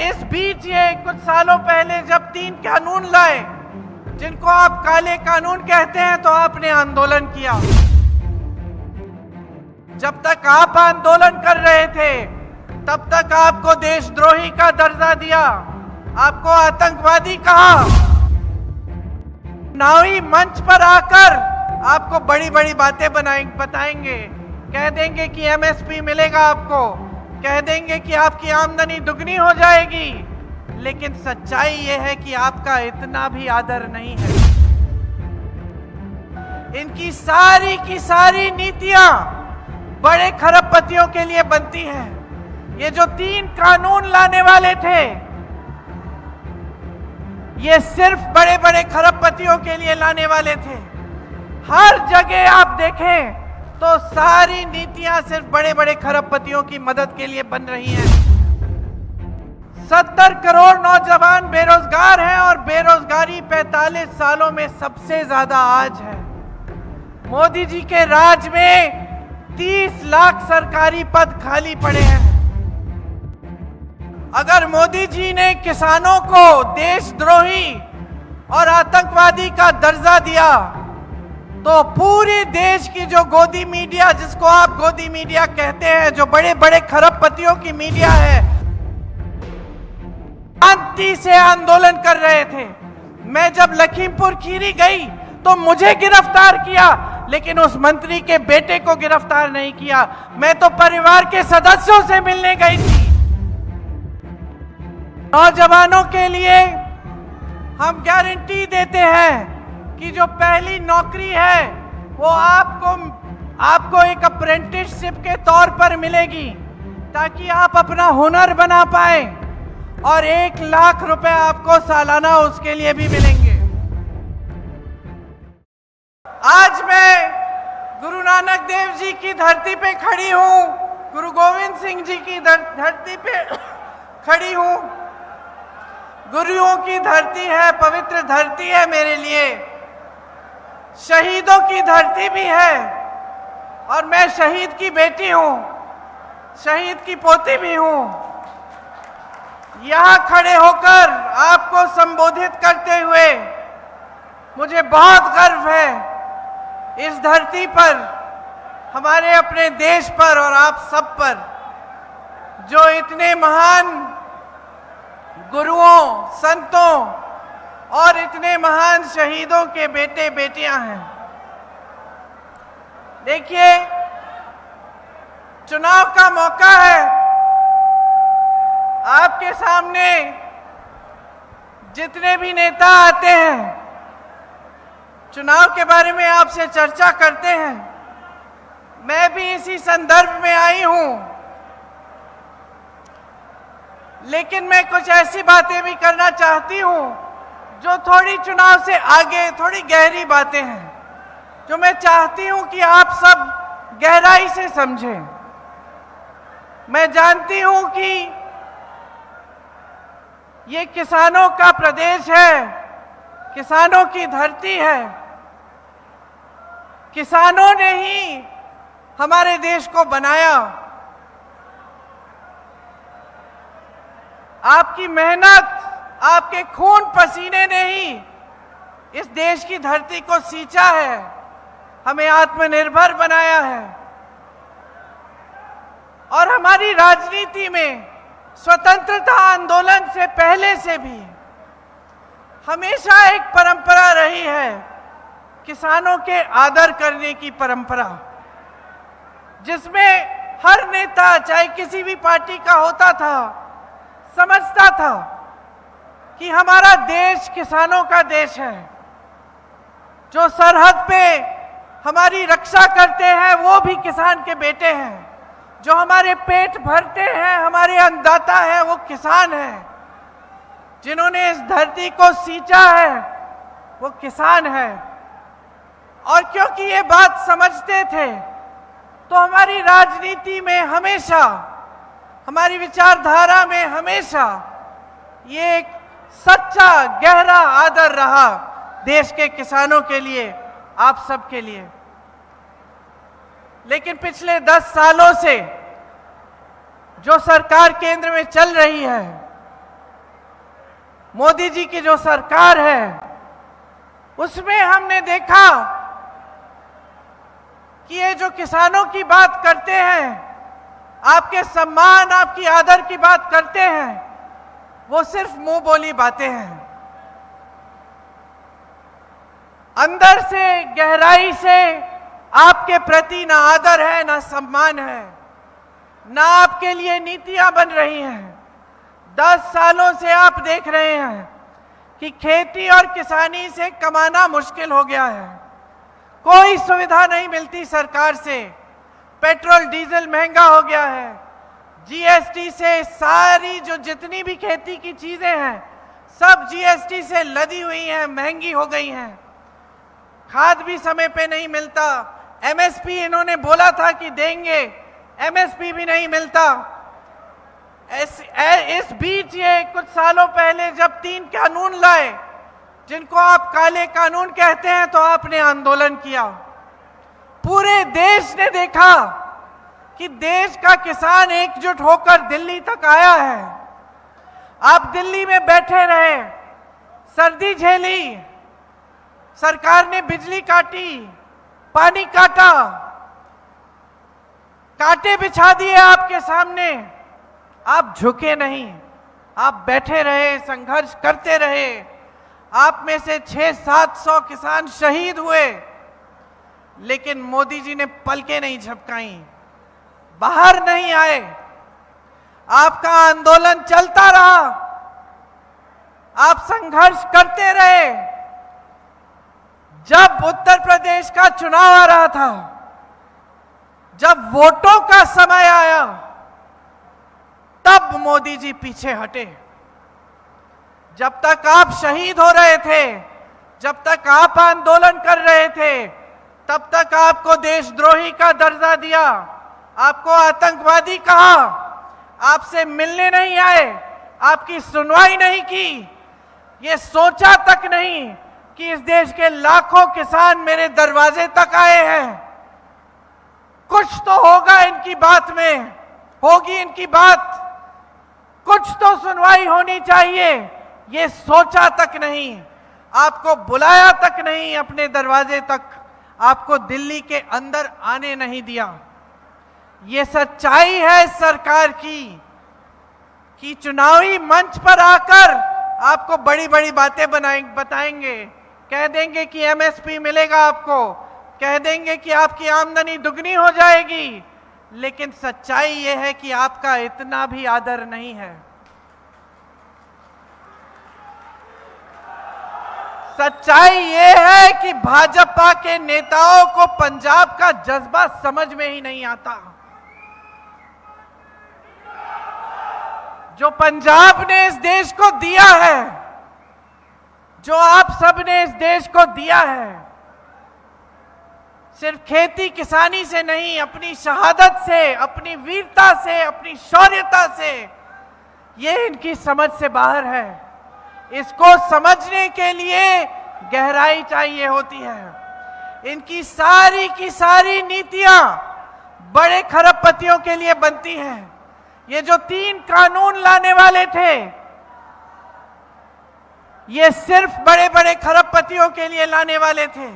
इस बीच ये कुछ सालों पहले जब 3 कानून लाए, जिनको आप काले कानून कहते हैं, तो आपने आंदोलन किया। जब तक आप आंदोलन कर रहे थे, तब तक आपको देशद्रोही का दर्जा दिया, आपको आतंकवादी कहा। नावी मंच पर आकर आपको बड़ी बड़ी बातें बताएंगे, कह देंगे कि एमएसपी मिलेगा आपको, कह देंगे कि आपकी आमदनी दुगनी हो जाएगी, लेकिन सच्चाई यह है कि आपका इतना भी आदर नहीं है। इनकी सारी की सारी नीतियां बड़े खरबपतियों के लिए बनती हैं। ये जो 3 कानून लाने वाले थे, ये सिर्फ बड़े बड़े खरबपतियों के लिए लाने वाले थे। हर जगह आप देखें तो सारी नीतियां सिर्फ बड़े बड़े खरबपतियों की मदद के लिए बन रही हैं। 70 करोड़ नौजवान बेरोजगार हैं और बेरोजगारी 45 सालों में सबसे ज्यादा आज है। मोदी जी के राज में 30 लाख सरकारी पद खाली पड़े हैं। अगर मोदी जी ने किसानों को देशद्रोही और आतंकवादी का दर्जा दिया, तो पूरे देश की जो गोदी मीडिया, जिसको आप गोदी मीडिया कहते हैं, जो बड़े बड़े खरबपतियों की मीडिया है, शांति से आंदोलन कर रहे थे। मैं जब लखीमपुर खीरी गई तो मुझे गिरफ्तार किया, लेकिन उस मंत्री के बेटे को गिरफ्तार नहीं किया। मैं तो परिवार के सदस्यों से मिलने गई थी। नौजवानों के लिए हम गारंटी देते हैं कि जो पहली नौकरी है वो आपको एक अप्रेंटिसशिप के तौर पर मिलेगी, ताकि आप अपना हुनर बना पाए, और 1 लाख रुपए आपको सालाना उसके लिए भी मिलेंगे। आज मैं गुरु नानक देव जी की धरती पे खड़ी हूं, गुरु गोविंद सिंह जी की धरती पे खड़ी हूं। गुरुओं की धरती है, पवित्र धरती है मेरे लिए, शहीदों की धरती भी है, और मैं शहीद की बेटी हूं, शहीद की पोती भी हूं। यहां खड़े होकर आपको संबोधित करते हुए मुझे बहुत गर्व है, इस धरती पर, हमारे अपने देश पर और आप सब पर, जो इतने महान गुरुओं, संतों और इतने महान शहीदों के बेटे बेटियां हैं। देखिए, चुनाव का मौका है। आपके सामने जितने भी नेता आते हैं, चुनाव के बारे में आपसे चर्चा करते हैं। मैं भी इसी संदर्भ में आई हूं, लेकिन मैं कुछ ऐसी बातें भी करना चाहती हूं जो थोड़ी चुनाव से आगे, थोड़ी गहरी बातें हैं, जो मैं चाहती हूं कि आप सब गहराई से समझें। मैं जानती हूं कि ये किसानों का प्रदेश है, किसानों की धरती है। किसानों ने ही हमारे देश को बनाया। आपकी मेहनत, आपके खून पसीने ने ही इस देश की धरती को सींचा है, हमें आत्मनिर्भर बनाया है। और हमारी राजनीति में स्वतंत्रता आंदोलन से पहले से भी हमेशा एक परंपरा रही है, किसानों के आदर करने की परंपरा, जिसमें हर नेता, चाहे किसी भी पार्टी का होता था, समझता था कि हमारा देश किसानों का देश है। जो सरहद पे हमारी रक्षा करते हैं वो भी किसान के बेटे हैं। जो हमारे पेट भरते हैं, हमारे अन्नदाता हैं, वो किसान हैं। जिन्होंने इस धरती को सींचा है वो किसान है। और क्योंकि ये बात समझते थे, तो हमारी राजनीति में हमेशा, हमारी विचारधारा में हमेशा ये एक सच्चा गहरा आदर रहा देश के किसानों के लिए, आप सब के लिए। लेकिन पिछले 10 सालों से जो सरकार केंद्र में चल रही है, मोदी जी की जो सरकार है उसमें हमने देखा कि ये जो किसानों की बात करते हैं, आपके सम्मान, आपकी आदर की बात करते हैं, वो सिर्फ मुंह बोली बातें हैं। अंदर से, गहराई से आपके प्रति ना आदर है, ना सम्मान है, ना आपके लिए नीतियां बन रही हैं। 10 सालों से आप देख रहे हैं कि खेती और किसानी से कमाना मुश्किल हो गया है। कोई सुविधा नहीं मिलती सरकार से। पेट्रोल डीजल महंगा हो गया है। जीएसटी से सारी जो जितनी भी खेती की चीजें हैं सब जीएसटी से लदी हुई हैं, महंगी हो गई हैं। खाद भी समय पे नहीं मिलता। एमएसपी इन्होंने बोला था कि देंगे, एमएसपी भी नहीं मिलता। इस बीच ये कुछ सालों पहले जब 3 कानून लाए, जिनको आप काले कानून कहते हैं, तो आपने आंदोलन किया। पूरे देश ने देखा कि देश का किसान एकजुट होकर दिल्ली तक आया है। आप दिल्ली में बैठे रहे, सर्दी झेली, सरकार ने बिजली काटी, पानी काटा, कांटे बिछा दिए आपके सामने। आप झुके नहीं, आप बैठे रहे, संघर्ष करते रहे। आप में से 600-700 किसान शहीद हुए, लेकिन मोदी जी ने पलकें नहीं झपकाई, बाहर नहीं आए। आपका आंदोलन चलता रहा, आप संघर्ष करते रहे। जब उत्तर प्रदेश का चुनाव आ रहा था, जब वोटों का समय आया, तब मोदी जी पीछे हटे। जब तक आप शहीद हो रहे थे, जब तक आप आंदोलन कर रहे थे, तब तक आपको देशद्रोही का दर्जा दिया, आपको आतंकवादी कहा, आपसे मिलने नहीं आए, आपकी सुनवाई नहीं की। ये सोचा तक नहीं कि इस देश के लाखों किसान मेरे दरवाजे तक आए हैं। कुछ तो होगा इनकी बात में, होगी इनकी बात, कुछ तो सुनवाई होनी चाहिए। ये सोचा तक नहीं, आपको बुलाया तक नहीं अपने दरवाजे तक, आपको दिल्ली के अंदर आने नहीं दिया। ये सच्चाई है सरकार की कि चुनावी मंच पर आकर आपको बड़ी बड़ी बातें बताएंगे, कह देंगे कि एमएसपी मिलेगा आपको, कह देंगे कि आपकी आमदनी दुगनी हो जाएगी, लेकिन सच्चाई ये है कि आपका इतना भी आदर नहीं है। सच्चाई ये है कि भाजपा के नेताओं को पंजाब का जज्बा समझ में ही नहीं आता। जो पंजाब ने इस देश को दिया है, जो आप सब ने इस देश को दिया है, सिर्फ खेती किसानी से नहीं, अपनी शहादत से, अपनी वीरता से, अपनी शौर्यता से, ये इनकी समझ से बाहर है। इसको समझने के लिए गहराई चाहिए होती है। इनकी सारी की सारी नीतियां बड़े खरबपतियों के लिए बनती हैं। ये जो 3 कानून लाने वाले थे, ये सिर्फ बड़े बड़े खरबपतियों के लिए लाने वाले थे।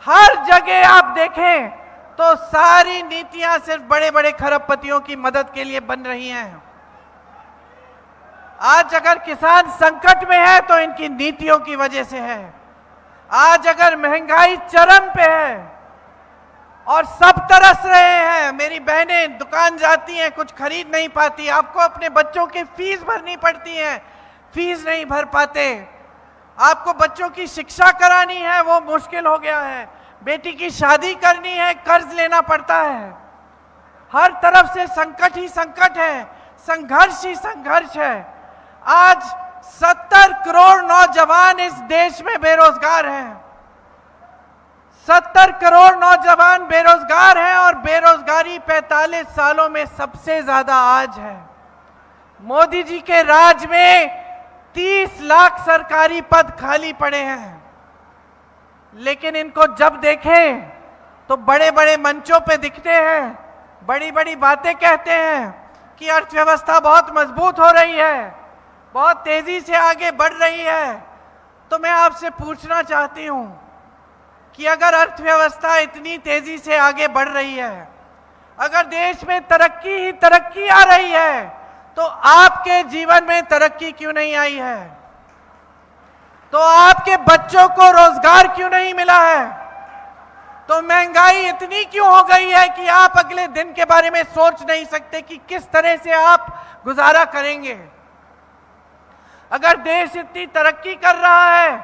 हर जगह आप देखें तो सारी नीतियां सिर्फ बड़े बड़े खरबपतियों की मदद के लिए बन रही हैं। आज अगर किसान संकट में है तो इनकी नीतियों की वजह से है। आज अगर महंगाई चरम पे है और सब तरस रहे हैं, मेरी बहनें दुकान जाती हैं, कुछ खरीद नहीं पाती, आपको अपने बच्चों की फीस भरनी पड़ती है, फीस नहीं भर पाते, आपको बच्चों की शिक्षा करानी है, वो मुश्किल हो गया है, बेटी की शादी करनी है, कर्ज लेना पड़ता है। हर तरफ से संकट ही संकट है, संघर्ष ही संघर्ष है। आज 70 करोड़ नौजवान इस देश में बेरोजगार हैं। 70 करोड़ नौजवान बेरोजगार हैं और बेरोजगारी 45 सालों में सबसे ज्यादा आज है। मोदी जी के राज में 30 लाख सरकारी पद खाली पड़े हैं, लेकिन इनको जब देखें तो बड़े बड़े मंचों पे दिखते हैं, बड़ी बड़ी बातें कहते हैं कि अर्थव्यवस्था बहुत मजबूत हो रही है, बहुत तेजी से आगे बढ़ रही है, तो मैं आपसे पूछना चाहती हूं कि अगर अर्थव्यवस्था इतनी तेजी से आगे बढ़ रही है, अगर देश में तरक्की ही तरक्की आ रही है, तो आपके जीवन में तरक्की क्यों नहीं आई है? तो आपके बच्चों को रोजगार क्यों नहीं मिला है? तो महंगाई इतनी क्यों हो गई है कि आप अगले दिन के बारे में सोच नहीं सकते कि किस तरह से आप गुजारा करेंगे? अगर देश इतनी तरक्की कर रहा है,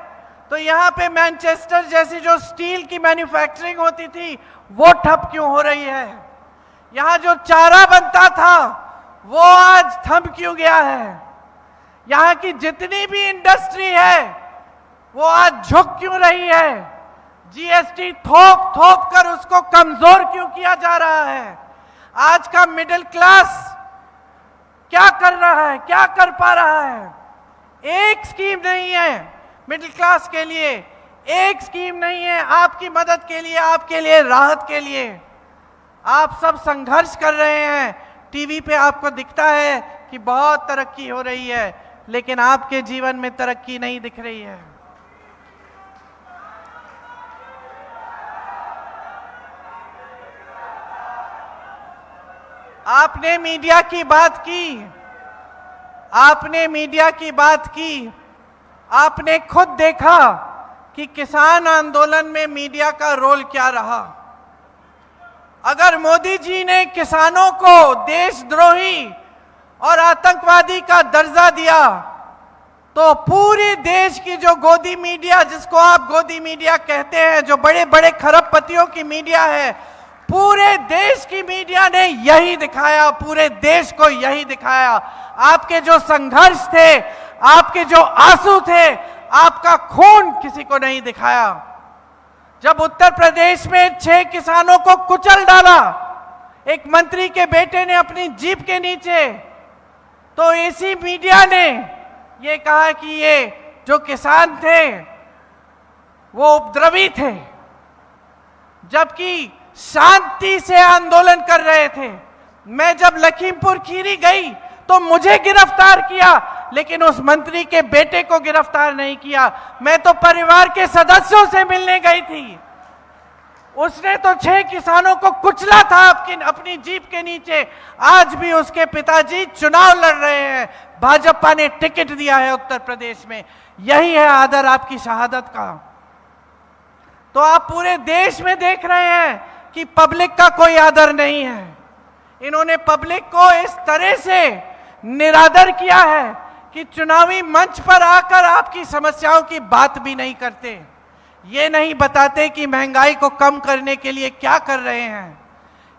तो यहां पे मैनचेस्टर जैसी जो स्टील की मैन्युफैक्चरिंग होती थी, वो ठप क्यों हो रही है? यहां जो चारा बनता था, वो आज थम क्यों गया है? यहां की जितनी भी इंडस्ट्री है, वो आज झुक क्यों रही है? जीएसटी थोप थोप कर उसको कमजोर क्यों किया जा रहा है? आज का मिडिल क्लास क्या कर रहा है, क्या कर पा रहा है? एक स्कीम नहीं है मिडिल क्लास के लिए, एक स्कीम नहीं है आपकी मदद के लिए, आपके लिए, राहत के लिए। आप सब संघर्ष कर रहे हैं। टीवी पे आपको दिखता है कि बहुत तरक्की हो रही है, लेकिन आपके जीवन में तरक्की नहीं दिख रही है। आपने मीडिया की बात की, आपने मीडिया की बात की, आपने खुद देखा कि किसान आंदोलन में मीडिया का रोल क्या रहा। अगर मोदी जी ने किसानों को देशद्रोही और आतंकवादी का दर्जा दिया, तो पूरे देश की जो गोदी मीडिया, जिसको आप गोदी मीडिया कहते हैं, जो बड़े बड़े खरबपतियों की मीडिया है, पूरे देश की मीडिया ने यही दिखाया, पूरे देश को यही दिखाया। आपके जो संघर्ष थे, आपके जो आंसू थे, आपका खून किसी को नहीं दिखाया। जब उत्तर प्रदेश में 6 किसानों को कुचल डाला एक मंत्री के बेटे ने अपनी जीप के नीचे, तो इसी मीडिया ने ये कहा कि ये जो किसान थे वो उपद्रवी थे, जबकि शांति से आंदोलन कर रहे थे। मैं जब लखीमपुर खीरी गई तो मुझे गिरफ्तार किया, लेकिन उस मंत्री के बेटे को गिरफ्तार नहीं किया। मैं तो परिवार के सदस्यों से मिलने गई थी। उसने तो 6 किसानों को कुचला था अपनी जीप के नीचे। आज भी उसके पिताजी चुनाव लड़ रहे हैं, भाजपा ने टिकट दिया है उत्तर प्रदेश में। यही है आदर आपकी शहादत का। तो आप पूरे देश में देख रहे हैं कि पब्लिक का कोई आदर नहीं है। इन्होंने पब्लिक को इस तरह से निरादर किया है कि चुनावी मंच पर आकर आपकी समस्याओं की बात भी नहीं करते। ये नहीं बताते कि महंगाई को कम करने के लिए क्या कर रहे हैं।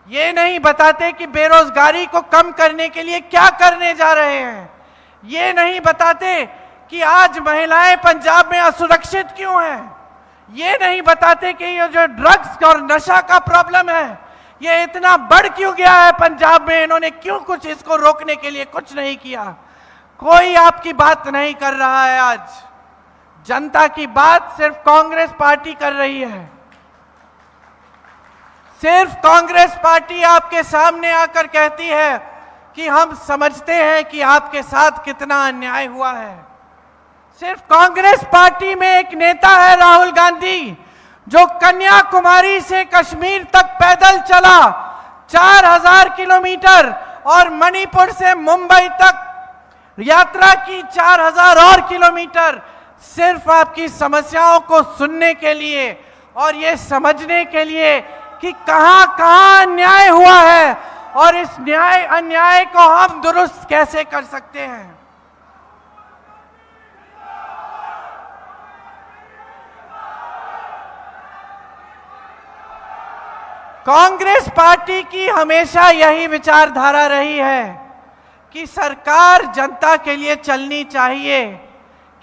ये नहीं बताते कि बेरोजगारी को कम करने के लिए क्या करने जा रहे हैं। ये नहीं बताते कि आज महिलाएं पंजाब में असुरक्षित क्यों हैं। ये नहीं बताते कि ये जो ड्रग्स और नशा का प्रॉब्लम है, ये इतना बढ़ क्यों गया है पंजाब में। इन्होंने क्यों कुछ इसको रोकने के लिए कुछ नहीं किया। कोई आपकी बात नहीं कर रहा है। आज जनता की बात सिर्फ कांग्रेस पार्टी कर रही है। सिर्फ कांग्रेस पार्टी आपके सामने आकर कहती है कि हम समझते हैं कि आपके साथ कितना अन्याय हुआ है। सिर्फ कांग्रेस पार्टी में एक नेता है राहुल गांधी, जो कन्याकुमारी से कश्मीर तक पैदल चला 4000 किलोमीटर और मणिपुर से मुंबई तक यात्रा की 4000 और किलोमीटर, सिर्फ आपकी समस्याओं को सुनने के लिए और ये समझने के लिए कि कहां कहां अन्याय हुआ है और इस अन्याय को हम दुरुस्त कैसे कर सकते हैं। कांग्रेस पार्टी की हमेशा यही विचारधारा रही है कि सरकार जनता के लिए चलनी चाहिए,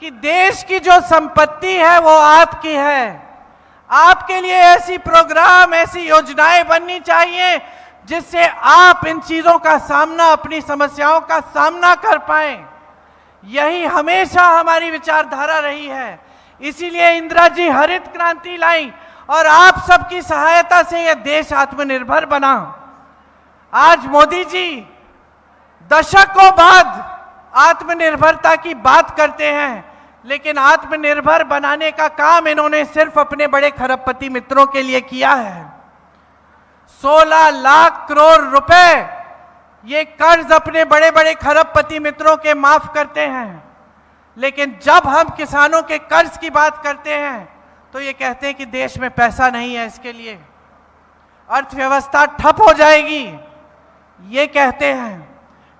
कि देश की जो संपत्ति है वो आपकी है। आपके लिए ऐसी प्रोग्राम, ऐसी योजनाएं बननी चाहिए जिससे आप इन चीजों का सामना, अपनी समस्याओं का सामना कर पाएं। यही हमेशा हमारी विचारधारा रही है। इसीलिए इंदिरा जी हरित क्रांति लाई और आप सबकी सहायता से यह देश आत्मनिर्भर बना। आज मोदी जी दशकों बाद आत्मनिर्भरता की बात करते हैं, लेकिन आत्मनिर्भर बनाने का काम इन्होंने सिर्फ अपने बड़े खरबपति मित्रों के लिए किया है। 16 लाख करोड़ रुपए ये कर्ज अपने बड़े बड़े खरबपति मित्रों के माफ करते हैं, लेकिन जब हम किसानों के कर्ज की बात करते हैं तो ये कहते हैं कि देश में पैसा नहीं है, इसके लिए अर्थव्यवस्था ठप हो जाएगी, ये कहते हैं।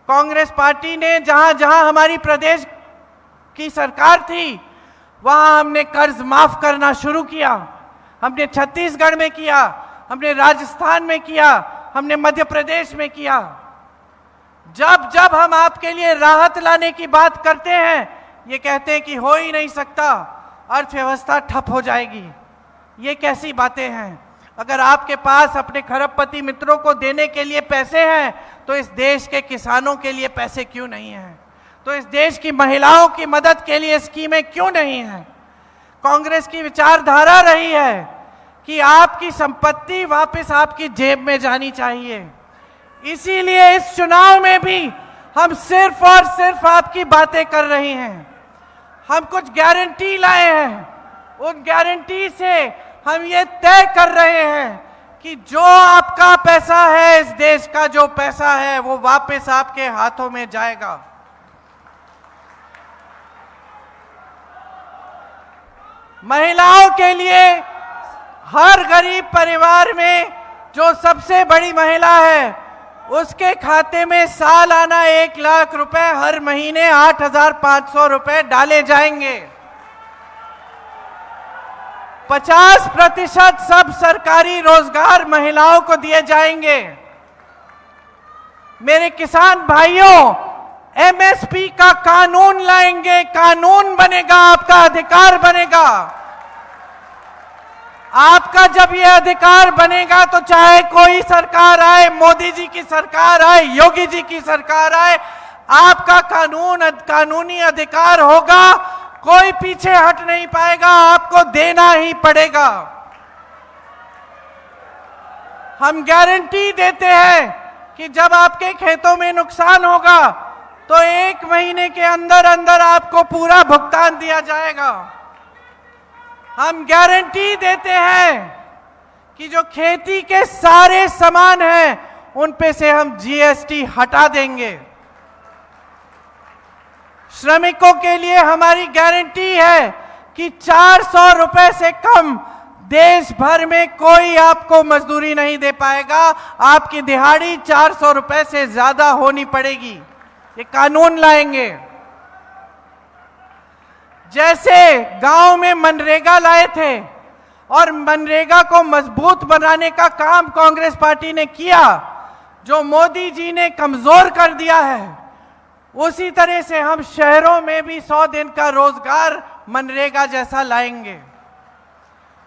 कांग्रेस पार्टी ने जहां जहां हमारी प्रदेश की सरकार थी वहां हमने कर्ज माफ करना शुरू किया। हमने छत्तीसगढ़ में किया, हमने राजस्थान में किया, हमने मध्य प्रदेश में किया। जब जब हम आपके लिए राहत लाने की बात करते हैं ये कहते हैं कि हो ही नहीं सकता, अर्थव्यवस्था ठप हो जाएगी। ये कैसी बातें हैं? अगर आपके पास अपने खरबपति मित्रों को देने के लिए पैसे हैं तो इस देश के किसानों के लिए पैसे क्यों नहीं हैं? तो इस देश की महिलाओं की मदद के लिए स्कीमें क्यों नहीं हैं? कांग्रेस की विचारधारा रही है कि आपकी संपत्ति वापस आपकी जेब में जानी चाहिए। इसीलिए इस चुनाव में भी हम सिर्फ और सिर्फ आपकी बातें कर रहे हैं। हम कुछ गारंटी लाए हैं, उन गारंटी से हम ये तय कर रहे हैं कि जो आपका पैसा है, इस देश का जो पैसा है, वो वापस आपके हाथों में जाएगा। महिलाओं के लिए हर गरीब परिवार में जो सबसे बड़ी महिला है उसके खाते में सालाना 1 लाख रुपए, हर महीने 8,500 रुपए डाले जाएंगे। 50% सब सरकारी रोजगार महिलाओं को दिए जाएंगे। मेरे किसान भाइयों, एमएसपी का कानून लाएंगे, कानून बनेगा, आपका अधिकार बनेगा। आपका जब ये अधिकार बनेगा तो चाहे कोई सरकार आए, मोदी जी की सरकार आए, योगी जी की सरकार आए, आपका कानूनी अधिकार होगा, कोई पीछे हट नहीं पाएगा, आपको देना ही पड़ेगा। हम गारंटी देते हैं कि जब आपके खेतों में नुकसान होगा तो 1 महीने के अंदर अंदर आपको पूरा भुगतान दिया जाएगा। हम गारंटी देते हैं कि जो खेती के सारे सामान हैं उन पे से हम जीएसटी हटा देंगे। श्रमिकों के लिए हमारी गारंटी है कि 400 रुपए से कम देश भर में कोई आपको मजदूरी नहीं दे पाएगा। आपकी दिहाड़ी 400 रुपए से ज्यादा होनी पड़ेगी। ये कानून लाएंगे। जैसे गांव में मनरेगा लाए थे और मनरेगा को मजबूत बनाने का काम कांग्रेस पार्टी ने किया, जो मोदी जी ने कमजोर कर दिया है, उसी तरह से हम शहरों में भी 100 दिन का रोजगार मनरेगा जैसा लाएंगे।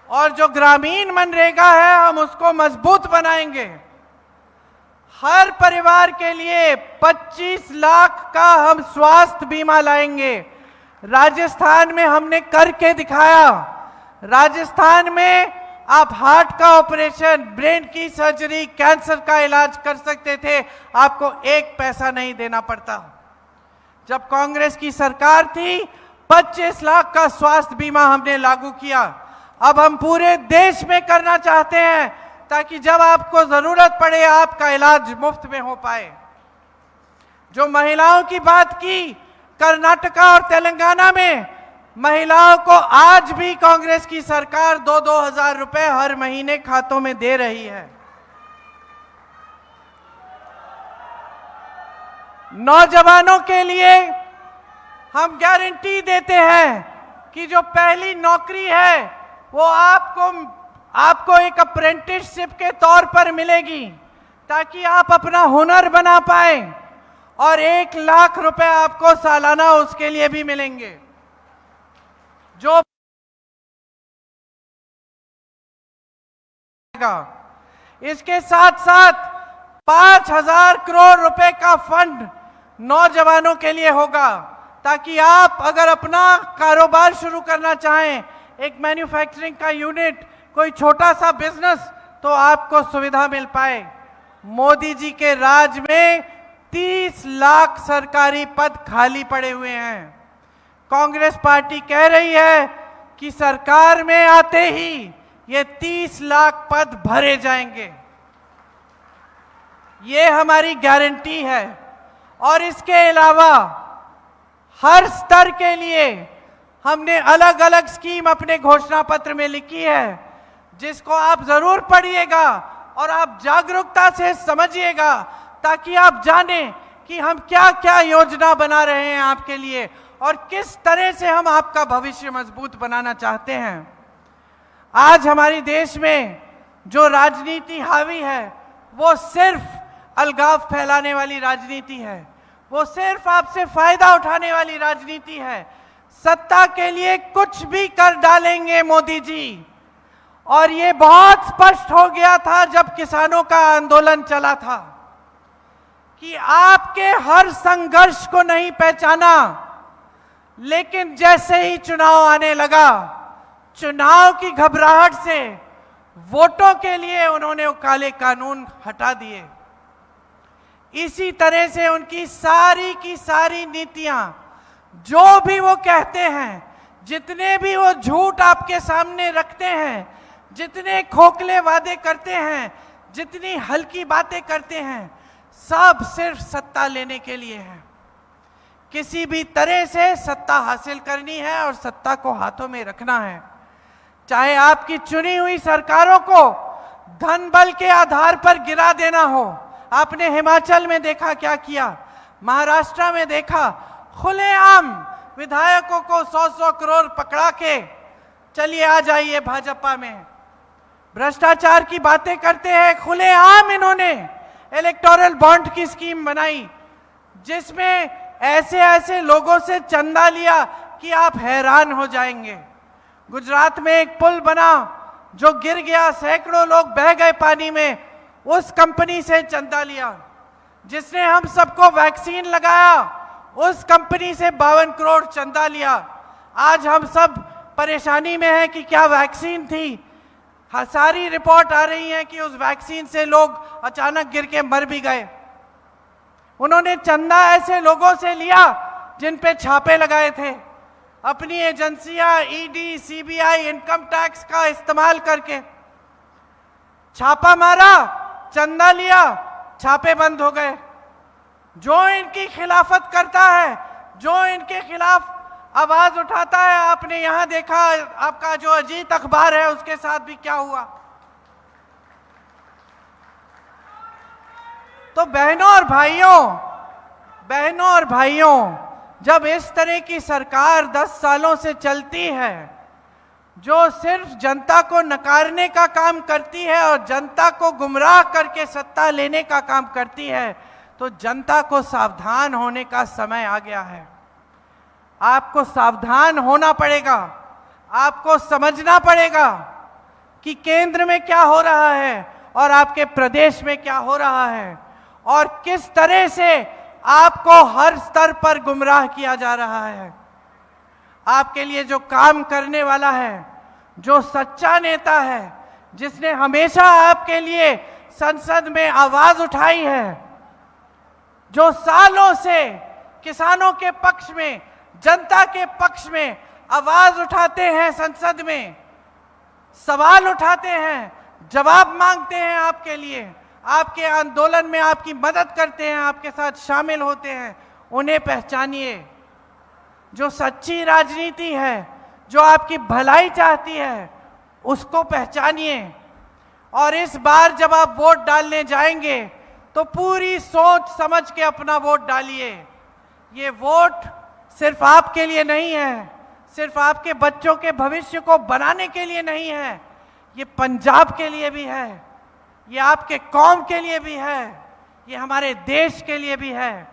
और जो ग्रामीण मनरेगा है हम उसको मजबूत बनाएंगे। हर परिवार के लिए 25 लाख का हम स्वास्थ्य बीमा लाएंगे। राजस्थान में हमने करके दिखाया। राजस्थान में आप हार्ट का ऑपरेशन, ब्रेन की सर्जरी, कैंसर का इलाज कर सकते थे, आपको 1 पैसा नहीं देना पड़ता। जब कांग्रेस की सरकार थी 25 लाख का स्वास्थ्य बीमा हमने लागू किया। अब हम पूरे देश में करना चाहते हैं ताकि जब आपको जरूरत पड़े आपका इलाज मुफ्त में हो पाए। जो महिलाओं की बात की, कर्नाटका और तेलंगाना में महिलाओं को आज भी कांग्रेस की सरकार 2-2 हजार रुपए हर महीने खातों में दे रही है। नौजवानों के लिए हम गारंटी देते हैं कि जो पहली नौकरी है वो आपको एक अप्रेंटिसशिप के तौर पर मिलेगी, ताकि आप अपना हुनर बना पाए, और 1 लाख रुपए आपको सालाना उसके लिए भी मिलेंगे। जो इसके साथ साथ 5,000 करोड़ रुपए का फंड नौजवानों के लिए होगा, ताकि आप अगर अपना कारोबार शुरू करना चाहें, एक मैन्युफैक्चरिंग का यूनिट, कोई छोटा सा बिजनेस, तो आपको सुविधा मिल पाए। मोदी जी के राज में 30 लाख सरकारी पद खाली पड़े हुए हैं। कांग्रेस पार्टी कह रही है कि सरकार में आते ही ये 30 लाख पद भरे जाएंगे। ये हमारी गारंटी है। और इसके अलावा हर स्तर के लिए हमने अलग अलग स्कीम अपने घोषणा पत्र में लिखी है, जिसको आप जरूर पढ़िएगा और आप जागरूकता से समझिएगा, ताकि आप जानें कि हम क्या क्या योजना बना रहे हैं आपके लिए और किस तरह से हम आपका भविष्य मजबूत बनाना चाहते हैं। आज हमारे देश में जो राजनीति हावी है वो सिर्फ अलगाव फैलाने वाली राजनीति है, वो सिर्फ आपसे फायदा उठाने वाली राजनीति है। सत्ता के लिए कुछ भी कर डालेंगे मोदी जी। और ये बहुत स्पष्ट हो गया था जब किसानों का आंदोलन चला था कि आपके हर संघर्ष को नहीं पहचाना, लेकिन जैसे ही चुनाव आने लगा, चुनाव की घबराहट से वोटों के लिए उन्होंने वो काले कानून हटा दिए। इसी तरह से उनकी सारी की सारी नीतियां, जो भी वो कहते हैं, जितने भी वो झूठ आपके सामने रखते हैं, जितने खोखले वादे करते हैं, जितनी हल्की बातें करते हैं, सब सिर्फ सत्ता लेने के लिए है। किसी भी तरह से सत्ता हासिल करनी है और सत्ता को हाथों में रखना है। चाहे आपकी चुनी हुई सरकारों को धन बल के आधार पर गिरा देना हो। आपने हिमाचल में देखा क्या किया, महाराष्ट्र में देखा, खुलेआम विधायकों को 100-100 करोड़ पकड़ा के चलिए आ जाइए भाजपा में। भ्रष्टाचार की बातें करते हैं। खुलेआम इन्होंने इलेक्टोरल बॉन्ड की स्कीम बनाई, जिसमें ऐसे ऐसे लोगों से चंदा लिया कि आप हैरान हो जाएंगे। गुजरात में एक पुल बना जो गिर गया, सैकड़ों लोग बह गए पानी में, उस कंपनी से चंदा लिया। जिसने हम सबको वैक्सीन लगाया, उस कंपनी से 52 करोड़ चंदा लिया। आज हम सब परेशानी में हैं कि क्या वैक्सीन थी। सारी रिपोर्ट आ रही है कि उस वैक्सीन से लोग अचानक गिर के मर भी गए। उन्होंने चंदा ऐसे लोगों से लिया जिन पे छापे लगाए थे। अपनी एजेंसियां ईडी, सीबीआई, इनकम टैक्स का इस्तेमाल करके छापा मारा, चंदा लिया, छापे बंद हो गए। जो इनकी खिलाफत करता है, जो इनके खिलाफ आवाज उठाता है, आपने यहां देखा आपका जो अजीत अखबार है उसके साथ भी क्या हुआ। तो बहनों और भाइयों, जब इस तरह की सरकार 10 सालों से चलती है, जो सिर्फ जनता को नकारने का काम करती है और जनता को गुमराह करके सत्ता लेने का काम करती है, तो जनता को सावधान होने का समय आ गया है। आपको सावधान होना पड़ेगा। आपको समझना पड़ेगा कि केंद्र में क्या हो रहा है और आपके प्रदेश में क्या हो रहा है, और किस तरह से आपको हर स्तर पर गुमराह किया जा रहा है। आपके लिए जो काम करने वाला है, जो सच्चा नेता है, जिसने हमेशा आपके लिए संसद में आवाज उठाई है, जो सालों से किसानों के पक्ष में, जनता के पक्ष में आवाज उठाते हैं, संसद में सवाल उठाते हैं, जवाब मांगते हैं आपके लिए, आपके आंदोलन में आपकी मदद करते हैं, आपके साथ शामिल होते हैं, उन्हें पहचानिए। जो सच्ची राजनीति है, जो आपकी भलाई चाहती है, उसको पहचानिए। और इस बार जब आप वोट डालने जाएंगे तो पूरी सोच समझ के अपना वोट डालिए। ये वोट सिर्फ आपके लिए नहीं है, सिर्फ आपके बच्चों के भविष्य को बनाने के लिए नहीं है, ये पंजाब के लिए भी है, ये आपके कौम के लिए भी है, ये हमारे देश के लिए भी है।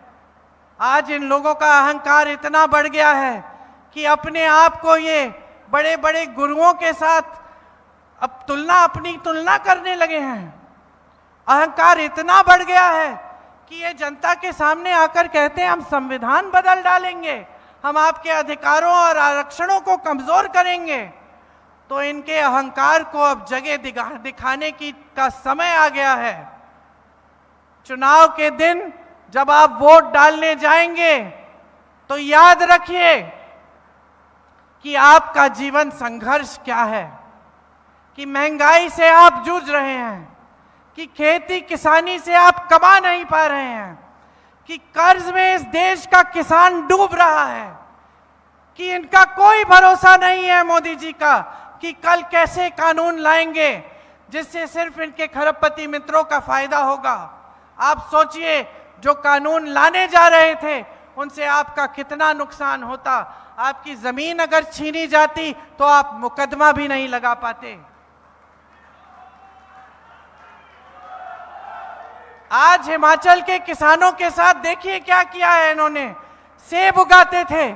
आज इन लोगों का अहंकार इतना बढ़ गया है कि अपने आप को ये बड़े बड़े गुरुओं के साथ अब अपनी तुलना करने लगे हैं। अहंकार इतना बढ़ गया है कि ये जनता के सामने आकर कहते हैं हम संविधान बदल डालेंगे, हम आपके अधिकारों और आरक्षणों को कमजोर करेंगे। तो इनके अहंकार को अब जगह दिखाने का समय आ गया है। चुनाव के दिन जब आप वोट डालने जाएंगे तो याद रखिए कि आपका जीवन संघर्ष क्या है, कि महंगाई से आप जूझ रहे हैं, कि खेती किसानी से आप कमा नहीं पा रहे हैं, कि कर्ज में इस देश का किसान डूब रहा है, कि इनका कोई भरोसा नहीं है मोदी जी का कि कल कैसे कानून लाएंगे जिससे सिर्फ इनके खरबपति मित्रों का फायदा होगा। आप सोचिए, जो कानून लाने जा रहे थे उनसे आपका कितना नुकसान होता। आपकी जमीन अगर छीनी जाती तो आप मुकदमा भी नहीं लगा पाते। आज हिमाचल के किसानों के साथ देखिए क्या किया है इन्होंने। सेब उगाते थे,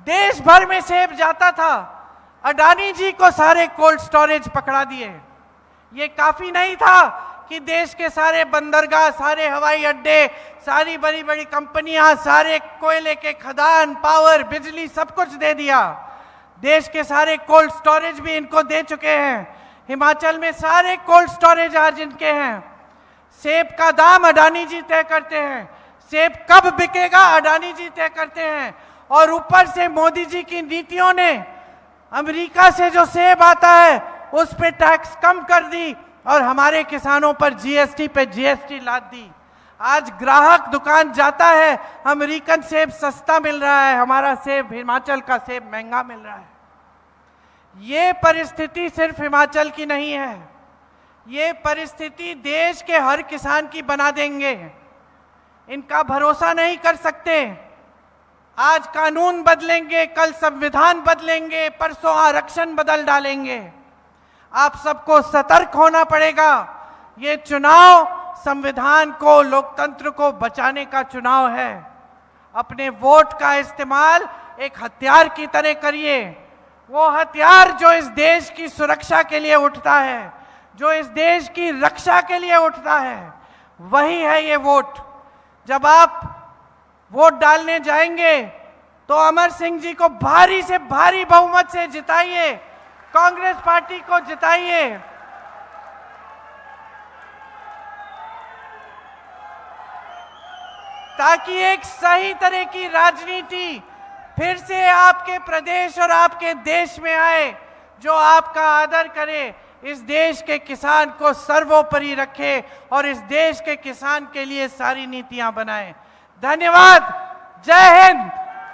देश भर में सेब जाता था, अडानी जी को सारे कोल्ड स्टोरेज पकड़ा दिए। ये काफी नहीं था कि देश के सारे बंदरगाह, सारे हवाई अड्डे, सारी बड़ी बड़ी कंपनियां, सारे कोयले के खदान, पावर, बिजली सब कुछ दे दिया। देश के सारे कोल्ड स्टोरेज भी इनको दे चुके हैं। हिमाचल में सारे कोल्ड स्टोरेज आज इनके हैं। सेब का दाम अडानी जी तय करते हैं, सेब कब बिकेगा अडानी जी तय करते हैं। और ऊपर से मोदी जी की नीतियों ने अमेरिका से जो सेब आता है उस पे टैक्स कम कर दी और हमारे किसानों पर जीएसटी पे जीएसटी लाद दी। आज ग्राहक दुकान जाता है, अमेरिकन सेब सस्ता मिल रहा है, हमारा सेब, हिमाचल का सेब महंगा मिल रहा है। ये परिस्थिति सिर्फ हिमाचल की नहीं है, ये परिस्थिति देश के हर किसान की बना देंगे। इनका भरोसा नहीं कर सकते। आज कानून बदलेंगे, कल संविधान बदलेंगे, परसों आरक्षण बदल डालेंगे। आप सबको सतर्क होना पड़ेगा। ये चुनाव संविधान को, लोकतंत्र को बचाने का चुनाव है। अपने वोट का इस्तेमाल एक हथियार की तरह करिए। वो हथियार जो इस देश की सुरक्षा के लिए उठता है, जो इस देश की रक्षा के लिए उठता है, वही है ये वोट। जब आप वोट डालने जाएंगे तो अमर सिंह जी को भारी से भारी बहुमत से जिताइए, कांग्रेस पार्टी को जिताइए। ताकि एक सही तरह की राजनीति फिर से आपके प्रदेश और आपके देश में आए, जो आपका आदर करे, इस देश के किसान को सर्वोपरि रखे और इस देश के किसान के लिए सारी नीतियां बनाए। धन्यवाद। जय हिंद।